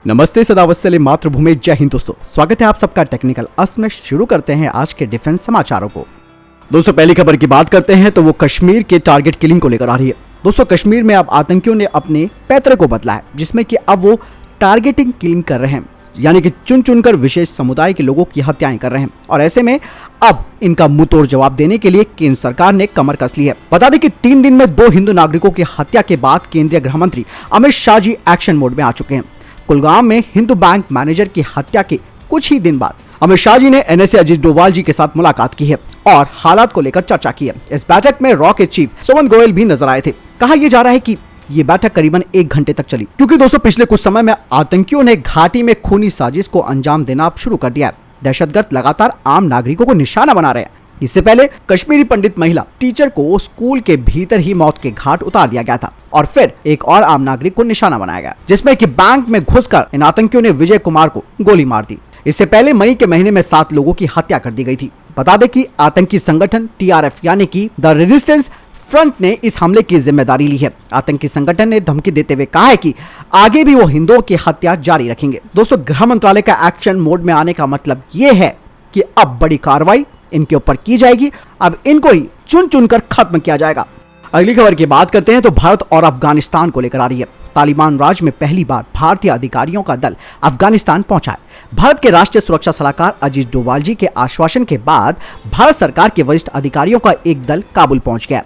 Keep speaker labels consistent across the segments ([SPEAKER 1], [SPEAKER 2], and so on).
[SPEAKER 1] नमस्ते सदावत्सले मातृभूमि, जय हिंद दोस्तों। स्वागत है आप सबका टेक्निकल अस्त में। शुरू करते हैं आज के डिफेंस समाचारों को। दोस्तों पहली खबर की बात करते हैं तो वो कश्मीर के टारगेट किलिंग को लेकर आ रही है। दोस्तों कश्मीर में अब आतंकियों ने अपने पैतरे को बदला है, जिसमें कि अब वो टारगेटिंग किलिंग कर रहे हैं, यानी कि चुन चुनकर विशेष समुदाय के लोगों की हत्याएं कर रहे हैं। और ऐसे में अब इनका मुंहतोड़ जवाब देने के लिए केंद्र सरकार ने कमर कस ली है। बता दें कि 3 दिन में 2 हिंदू नागरिकों की हत्या के बाद केंद्रीय गृह मंत्री अमित शाह जी एक्शन मोड में आ चुके हैं। कुलगाम में हिंदू बैंक मैनेजर की हत्या के कुछ ही दिन बाद अमित शाह जी ने एनएसए अजीत डोभाल जी के साथ मुलाकात की है और हालात को लेकर चर्चा की है। इस बैठक में रॉ के चीफ सुमन गोयल भी नजर आए थे। कहा यह जा रहा है कि ये बैठक करीबन 1 घंटे तक चली, क्योंकि दोस्तों पिछले कुछ समय में आतंकियों ने घाटी में खूनी साजिश को अंजाम देना अब शुरू कर दिया है। दहशतगर्द लगातार आम नागरिकों को निशाना बना रहे हैं। इससे पहले कश्मीरी पंडित महिला टीचर को स्कूल के भीतर ही मौत के घाट उतार दिया गया था और फिर एक और आम नागरिक को निशाना बनाया गया, जिसमें कि बैंक में घुसकर इन आतंकियों ने विजय कुमार को गोली मार दी। इससे पहले मई के महीने में 7 लोगों की हत्या कर दी गई थी। बता दें कि आतंकी संगठन टीआरएफ यानी कि द रेजिस्टेंस फ्रंट ने इस हमले की जिम्मेदारी ली है। आतंकी संगठन ने धमकी देते हुए कहा है कि आगे भी वो हिंदुओं की हत्या जारी रखेंगे। दोस्तों गृह मंत्रालय का एक्शन मोड में आने का मतलब ये है कि अब बड़ी कार्रवाई इनके ऊपर की जाएगी। अब इनको ही चुन चुनकर खत्म किया जाएगा। अगली खबर की बात करते हैं तो भारत और अफगानिस्तान को लेकर आ रही है। तालिबान राज में पहली बार भारतीय अधिकारियों का दल अफगानिस्तान पहुंचा है। भारत के राष्ट्रीय सुरक्षा सलाहकार अजीत डोभाल जी के आश्वासन के बाद भारत सरकार के वरिष्ठ अधिकारियों का एक दल काबुल पहुंच गया।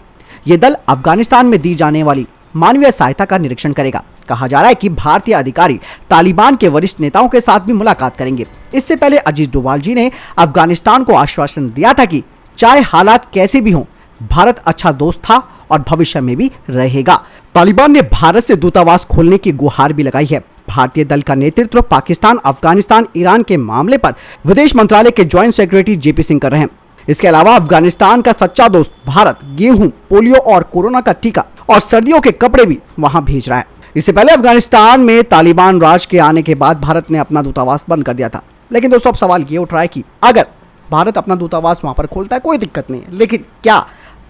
[SPEAKER 1] ये दल अफगानिस्तान में दी जाने वाली मानवीय सहायता का निरीक्षण करेगा। कहा जा रहा है कि भारतीय अधिकारी तालिबान के वरिष्ठ नेताओं के साथ भी मुलाकात करेंगे। इससे पहले अजीत डोभाल जी ने अफगानिस्तान को आश्वासन दिया था कि चाहे हालात कैसे भी हों, भारत अच्छा दोस्त था और भविष्य में भी रहेगा। तालिबान ने भारत से दूतावास खोलने की गुहार भी लगाई है। भारतीय दल का नेतृत्व पाकिस्तान, अफगानिस्तान, ईरान के मामले पर विदेश मंत्रालय के ज्वाइंट सेक्रेटरी जेपी सिंह कर रहे हैं। इसके अलावा अफगानिस्तान का सच्चा दोस्त भारत गेहूं, पोलियो और कोरोना का टीका और सर्दियों के कपड़े भी वहां भेज रहा है। इससे पहले अफगानिस्तान में तालिबान राज के आने के बाद भारत ने अपना दूतावास बंद कर दिया था। लेकिन दोस्तों अब सवाल ये उठ रहा है कि अगर भारत अपना दूतावास वहां पर खोलता है कोई दिक्कत नहीं है, लेकिन क्या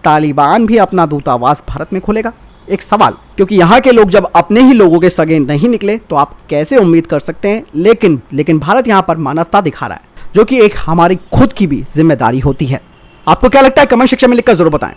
[SPEAKER 1] तालिबान भी अपना दूतावास भारत में खोलेगा? एक सवाल, क्योंकि यहाँ के लोग जब अपने ही लोगों के सगे नहीं निकले तो आप कैसे उम्मीद कर सकते हैं। लेकिन भारत यहाँ पर मानवता दिखा रहा है, जो कि एक हमारी खुद की भी जिम्मेदारी होती है। आपको क्या लगता है? कमेंट सेक्शन में लिखकर जरूर बताएं।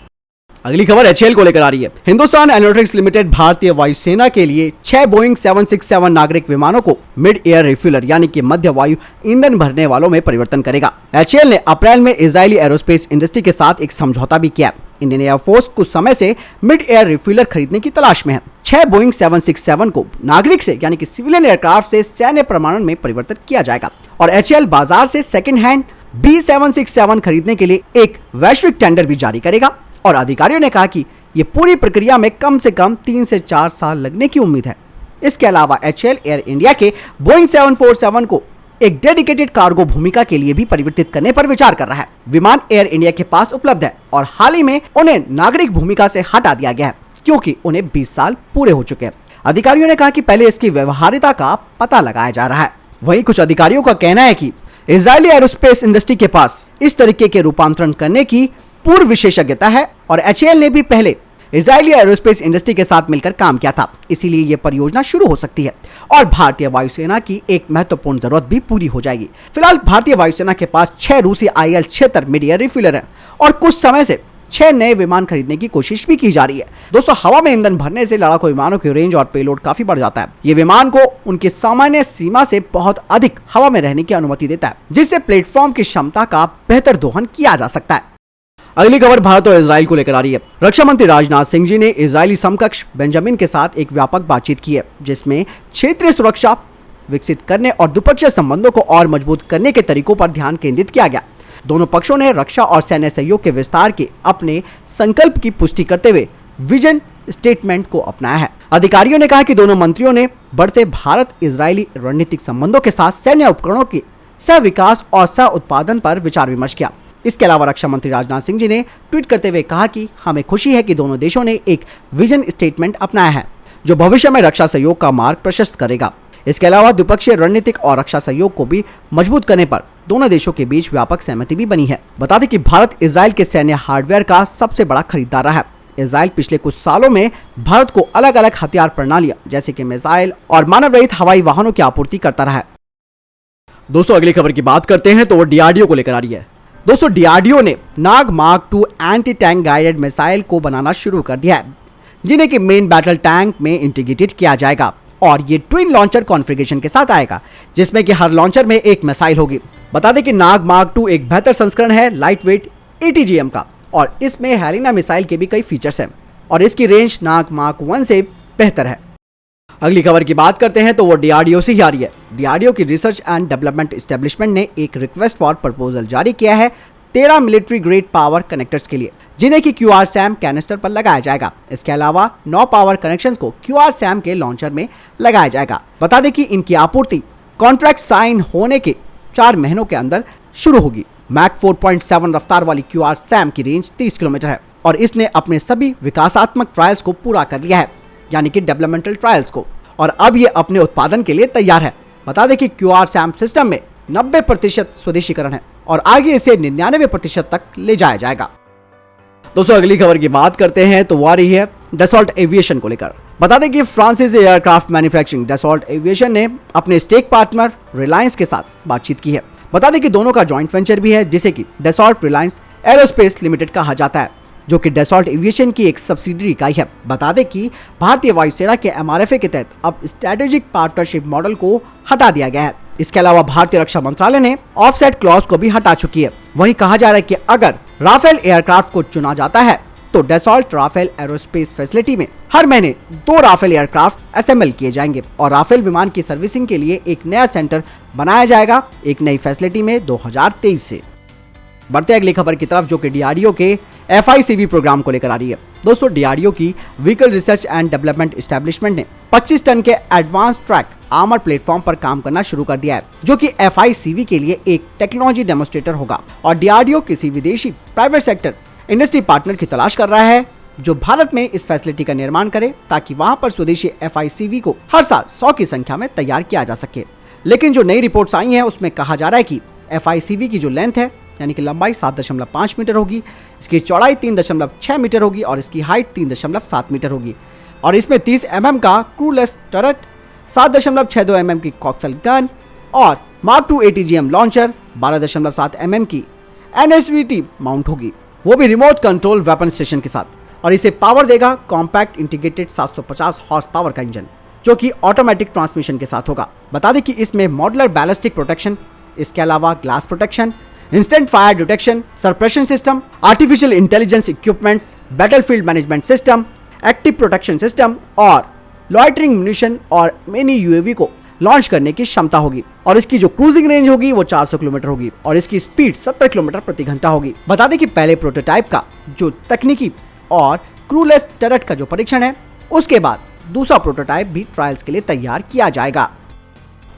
[SPEAKER 1] अगली खबर एचएएल को लेकर आ रही है। हिंदुस्तान एरोनॉटिक्स लिमिटेड भारतीय वायुसेना के लिए 6 बोइंग 767 नागरिक विमानों को मिड एयर रिफ्यूलर यानी कि मध्य वायु ईंधन भरने वालों में परिवर्तन करेगा। एचएएल ने अप्रैल में इजरायली एरोस्पेस इंडस्ट्री के साथ एक समझौता भी किया। इंडियन एयरफोर्स कुछ समय से मिड एयर रिफ्यूलर खरीदने की तलाश में है। 6 बोइंग 767 को नागरिक से यानी कि सिविलियन एयरक्राफ्ट से सैन्य प्रमाणन में परिवर्तित किया जाएगा और एचएएल बाजार से सेकेंड हैंड B767 खरीदने के लिए एक वैश्विक टेंडर भी जारी करेगा। और अधिकारियों ने कहा कि ये पूरी प्रक्रिया में कम से कम 3 से 4 साल लगने की उम्मीद है। इसके अलावा एचएएल एयर इंडिया के बोइंग 747 को एक डेडिकेटेड कार्गो भूमिका के लिए भी परिवर्तित करने पर विचार कर रहा है। विमान एयर इंडिया के पास उपलब्ध है और हाल ही में उन्हें नागरिक भूमिका से हटा दिया गया है, क्योंकि उन्हें 20 साल पूरे हो चुके हैं। अधिकारियों ने कहा कि पहले इसकी व्यवहारिकता का पता लगाया जा रहा है। वहीं कुछ अधिकारियों का कहना है कि इजरायली एरोस्पेस इंडस्ट्री के पास इस तरीके के रूपांतरण करने की पूर्व विशेषज्ञता है और एचएएल ने भी पहले इजरायली एरोस्पेस इंडस्ट्री के साथ मिलकर काम किया था। इसीलिए यह परियोजना शुरू हो सकती है और भारतीय वायुसेना की एक महत्वपूर्ण जरूरत भी पूरी हो जाएगी। फिलहाल भारतीय वायुसेना के पास 6 रूसी IL-76 मिड एयर रिफ्यूलर है और कुछ समय से 6 नए विमान खरीदने की कोशिश भी की जा रही है। दोस्तों हवा में ईंधन भरने से लड़ाकू विमानों की रेंज और पेलोड काफी बढ़ जाता है। ये विमान को उनकी सामान्य सीमा से बहुत अधिक हवा में रहने की अनुमति देता है, जिससे प्लेटफॉर्म की क्षमता का बेहतर दोहन किया जा सकता है। अगली खबर भारत और इजराइल को लेकर आ रही है। रक्षा मंत्री राजनाथ सिंह जी ने इजरायली समकक्ष बेंजामिन के साथ एक व्यापक बातचीत की है, जिसमें क्षेत्रीय सुरक्षा विकसित करने और द्विपक्षीय संबंधों को और मजबूत करने के तरीकों पर ध्यान केंद्रित किया गया। दोनों पक्षों ने रक्षा और सैन्य सहयोग के विस्तार के अपने संकल्प की पुष्टि करते हुए विजन स्टेटमेंट को अपनाया है। अधिकारियों ने कहा कि दोनों मंत्रियों ने बढ़ते भारत इजरायली रणनीतिक संबंधों के साथ सैन्य उपकरणों के सह विकास और सह उत्पादन पर विचार विमर्श किया। इसके अलावा रक्षा मंत्री राजनाथ सिंह जी ने ट्वीट करते हुए कहा कि हमें खुशी है कि दोनों देशों ने एक विजन स्टेटमेंट अपनाया है जो भविष्य में रक्षा सहयोग का मार्ग प्रशस्त करेगा। इसके अलावा द्विपक्षीय रणनीतिक और रक्षा सहयोग को भी मजबूत करने पर दोनों देशों के बीच व्यापक सहमति भी बनी है। बता दें कि भारत इजराइल के सैन्य हार्डवेयर का सबसे बड़ा खरीदार रहा है। इजराइल पिछले कुछ सालों में भारत को अलग अलग हथियार प्रणालियां जैसे कि मिसाइल और मानव रहित हवाई वाहनों की आपूर्ति करता रहा है। दोस्तों अगली खबर की बात करते हैं तो वो डीआरडीओ को लेकर आ रही है। दोस्तों डीआरडीओ ने Nag mark 2 anti tank guided missile को बनाना शुरू कर दिया है, जिन्हें कि मेन बैटल टैंक में इंटीग्रेटेड किया जाएगा और ये ट्विन लॉन्चर कॉन्फ़िगरेशन के साथ आएगा, जिसमें कि हर लॉन्चर में एक मिसाइल होगी। बता दें कि नाग मार्क 2 एक बेहतर संस्करण है लाइट वेट ATGM का और इसमें हेलिना मिसाइल के भी कई फीचर्स हैं और इसकी रेंज नाग मार्क 1 से बेहतर है। अगली खबर की बात करते हैं तो वो डीआरडीओ से ही आ रही है। डीआरडीओ की रिसर्च एंड डेवलपमेंट एस्टेब्लिशमेंट ने एक रिक्वेस्ट फॉर प्रपोजल जारी किया है 13 मिलिट्री ग्रेड पावर कनेक्टर्स के लिए, जिन्हें कि QRSAM कैनिस्टर पर लगाया जाएगा। इसके अलावा 9 पावर कनेक्शंस को QRSAM के लॉन्चर में लगाया जाएगा। बता दें कि इनकी आपूर्ति कॉन्ट्रैक्ट साइन होने के 4 महीनों के अंदर शुरू होगी। मैक 4.7 रफ्तार वाली QRSAM की रेंज 30 किलोमीटर है और इसने अपने सभी विकासात्मक ट्रायल्स को पूरा कर लिया है, यानी कि डेवलपमेंटल ट्रायल्स को, और अब ये अपने उत्पादन के लिए तैयार है। बता दें कि QRSAM सिस्टम में 90% स्वदेशीकरण है और आगे इसे 99% तक ले जाया जाएगा। दोस्तों अगली खबर की बात करते हैं तो वो आ रही है डसॉल्ट एविएशन को लेकर। बता दें कि फ्रांसीसी एयरक्राफ्ट मैन्युफैक्चरिंग डसॉल्ट एविएशन ने अपने स्टेक पार्टनर रिलायंस के साथ बातचीत की है। बता दें कि दोनों का जॉइंट वेंचर भी है, जिसे कि डसॉल्ट रिलायंस एरोस्पेस लिमिटेड कहा जाता है, जो कि डसॉल्ट एविएशन की एक सब्सिडियरी इकाई है। बता दें कि भारतीय वायुसेना के MRFA के तहत अब स्ट्रेटेजिक पार्टनरशिप मॉडल को हटा दिया गया है। इसके अलावा भारतीय रक्षा मंत्रालय ने ऑफसेट क्लॉज को भी हटा चुकी है। वहीं कहा जा रहा है कि अगर राफेल एयरक्राफ्ट को चुना जाता है तो डसॉल्ट राफेल एरोस्पेस फैसिलिटी में हर महीने 2 राफेल एयरक्राफ्ट असेंबल किए जाएंगे और राफेल विमान की सर्विसिंग के लिए एक नया सेंटर बनाया जाएगा एक नई फैसिलिटी में 2023 से। बढ़ते अगली खबर की तरफ, जो कि डीआरडीओ के FICV प्रोग्राम को लेकर आ रही है। दोस्तों डीआरडीओ की vehicle research and development establishment ने 25 टन के एडवांस ट्रैक आर्मर प्लेटफॉर्म पर काम करना शुरू कर दिया है, जो कि FICV के लिए एक टेक्नोलॉजी डेमोस्ट्रेटर होगा और डीआरडीओ किसी विदेशी प्राइवेट सेक्टर इंडस्ट्री पार्टनर की तलाश कर रहा है जो भारत में इस फैसिलिटी का निर्माण करे, ताकि वहां पर स्वदेशी FICV को हर साल 100 की संख्या में तैयार किया जा सके। लेकिन जो नई रिपोर्ट्स आई हैं उसमें कहा जा रहा है कि FICV की जो लेंथ है यानी कि लंबाई 7.5 मीटर होगी, इसकी चौड़ाई 3.6 मीटर होगी और इसकी हाइट 3.7 मीटर होगी और इसमें 30 mm का क्रूलेस टरट, 7.62 mm की कॉक्सल गन और मार्क 2 ATGM लॉन्चर, 12.7 mm की NSVT माउंट होगी, वो भी रिमोट कंट्रोल वेपन स्टेशन के साथ, और इसे पावर देगा कॉम्पैक्ट इंटीग्रेटेड 750 हॉर्स पावर का इंजन, जो कि ऑटोमेटिक ट्रांसमिशन के साथ होगा। बता दें कि इसमें मॉडुलर बैलिस्टिक प्रोटेक्शन, इसके अलावा glass protection, instant fire detection, suppression system, artificial intelligence equipments, battlefield management system, active protection system और लॉइटरिंग म्यूनिशन और मिनी UAV को लॉन्च करने की क्षमता होगी और इसकी जो क्रूजिंग रेंज होगी वो 400 किलोमीटर होगी और इसकी स्पीड 70 किलोमीटर प्रति घंटा होगी। बता दें कि पहले प्रोटोटाइप का जो तकनीकी और क्रूलेस टरट का जो परीक्षण है, उसके बाद दूसरा प्रोटोटाइप भी ट्रायल्स के लिए तैयार किया जाएगा।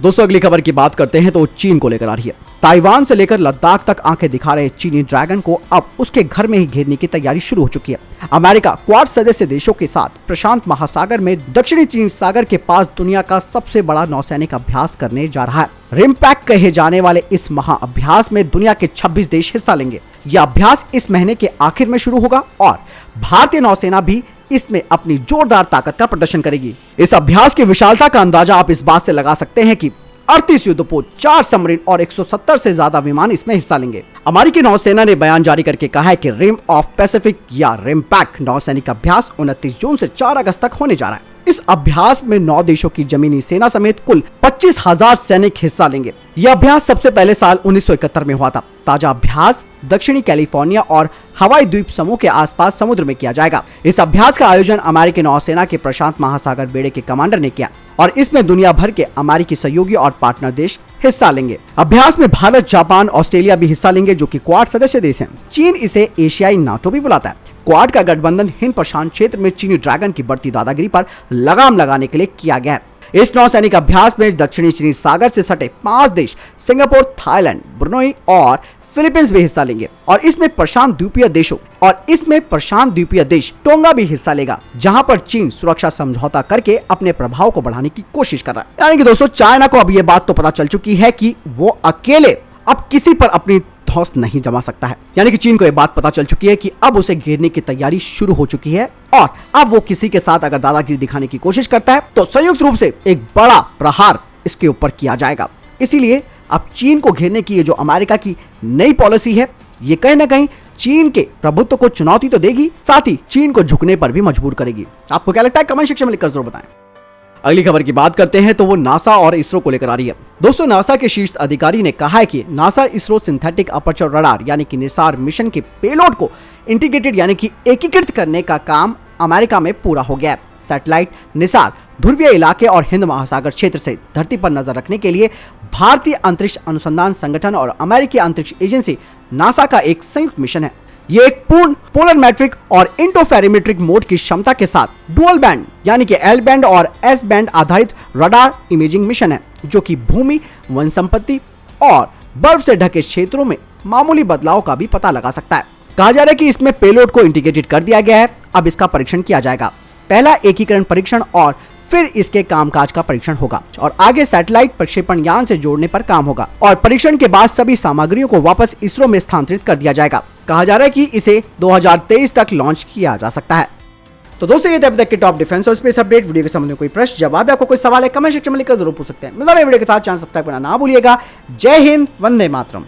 [SPEAKER 1] दोस्तों अगली खबर की बात करते हैं तो चीन को लेकर आ रही है। ताइवान से लेकर लद्दाख तक आंखें दिखा रहे चीनी ड्रैगन को अब उसके घर में ही घेरने की तैयारी शुरू हो चुकी है। अमेरिका क्वाड सदस्य देशों के साथ प्रशांत महासागर में दक्षिणी चीन सागर के पास दुनिया का सबसे बड़ा नौसैनिक अभ्यास करने जा रहा है। रिमपैक कहे जाने वाले इस महाअभ्यास में दुनिया के 26 देश हिस्सा लेंगे। यह अभ्यास इस महीने के आखिर में शुरू होगा और भारतीय नौसेना भी इसमें अपनी जोरदार ताकत का प्रदर्शन करेगी। इस अभ्यास की विशालता का अंदाजा आप इस बात से लगा सकते हैं कि 38 युद्धपोत, 4 सबमरीन और 170 से ज्यादा विमान इसमें हिस्सा लेंगे। अमेरिकी नौसेना ने बयान जारी करके कहा है कि रिम ऑफ पैसिफिक या रिमपैक नौसैनिक अभ्यास 29 जून से 4 अगस्त तक होने जा रहा है। इस अभ्यास में 9 देशों की जमीनी सेना समेत कुल 25,000 सैनिक हिस्सा लेंगे। यह अभ्यास सबसे पहले साल 1971 में हुआ था। ताजा अभ्यास दक्षिणी कैलिफोर्निया और हवाई द्वीप समूह के आसपास समुद्र में किया जाएगा। इस अभ्यास का आयोजन अमेरिकी नौसेना के प्रशांत महासागर बेड़े के कमांडर ने किया और इसमें दुनिया भर के अमेरिकी सहयोगी और पार्टनर देश हिस्सा लेंगे। अभ्यास में भारत, जापान, ऑस्ट्रेलिया भी हिस्सा लेंगे, जो कि क्वाड सदस्य देश हैं। चीन इसे एशियाई नाटो भी बुलाता है। क्वाड का गठबंधन हिंद प्रशांत क्षेत्र में चीनी ड्रैगन की बढ़ती दादागिरी पर लगाम लगाने के लिए किया गया है। इस नौसैनिक अभ्यास में दक्षिणी चीनी सागर से सटे 5 देश सिंगापुर, थाईलैंड, ब्रुनई और फिलीपींस भी हिस्सा लेंगे और इसमें प्रशांत द्वीपीय देश टोंगा भी हिस्सा लेगा, जहां पर चीन सुरक्षा समझौता करके अपने प्रभाव को बढ़ाने की कोशिश कर रहा है। यानी कि दोस्तों चाइना को अब ये बात तो पता चल चुकी है कि वो अकेले अब किसी पर अपनी धौंस नहीं जमा सकता है। यानी कि चीन को यह बात पता चल चुकी है कि अब उसे घेरने की तैयारी शुरू हो चुकी है और अब वो किसी के साथ अगर दादागिरी दिखाने की कोशिश करता है तो संयुक्त रूप से एक बड़ा प्रहार इसके ऊपर किया जाएगा। इसीलिए अब चीन को घेरने की ये जो अमेरिका की नई पॉलिसी है, ये कहीं ना कहीं चीन के प्रभुत्व को चुनौती तो देगी, साथ ही चीन को झुकने पर भी मजबूर करेगी। आपको क्या लगता है? कमेंट सेक्शन में लिखकर जरूर बताएं। अगली खबर की बात करते हैं तो वो नासा और इसरो को लेकर आ रही है। दोस्तों, नासा के शीर्ष अधिकारी ने कहा है कि NASA ISRO synthetic aperture radar यानी कि निसार मिशन के पेलोड को इंटीग्रेटेड यानी कि एकीकृत करने का काम अमेरिका में पूरा हो गया है। सैटेलाइट निसार ध्रुवीय इलाके और हिंद महासागर क्षेत्र से धरती पर नजर रखने के लिए भारतीय अंतरिक्ष अनुसंधान संगठन और अमेरिकी अंतरिक्ष एजेंसी नासा का एक संयुक्त मिशन है। ये एक पूर्ण पोलर मैट्रिक और इंटरफेरोमेट्रिक मोड की क्षमता के साथ डुअल बैंड यानी कि एल बैंड और एस बैंड आधारित रडार इमेजिंग मिशन है, जो कि भूमि, वन संपत्ति और बर्फ से ढके क्षेत्रों में मामूली बदलाव का भी पता लगा सकता है। कहा जा रहा है कि इसमें पेलोड को इंटीग्रेटेड कर दिया गया है। अब इसका परीक्षण किया जाएगा। पहला एकीकरण परीक्षण और फिर इसके कामकाज का परीक्षण होगा और आगे सैटेलाइट प्रक्षेपण यान से जोड़ने पर काम होगा और परीक्षण के बाद सभी सामग्रियों को वापस इसरो में स्थानांतरित कर दिया जाएगा। कहा जा रहा है कि इसे 2023 तक लॉन्च किया जा सकता है। तो दोस्तों, ये थे अब तक के टॉप डिफेंस और स्पेस अपडेट। वीडियो के संबंध में कोई प्रश्न, जवाब या आपको कोई सवाल है, कमेंट सेक्शन में लिखकर जरूर पूछ सकते हैं। मिलते हैं वीडियो के साथ। चैनल सब्सक्राइब करना ना भूलिएगा। जय हिंद, वंदे मातरम।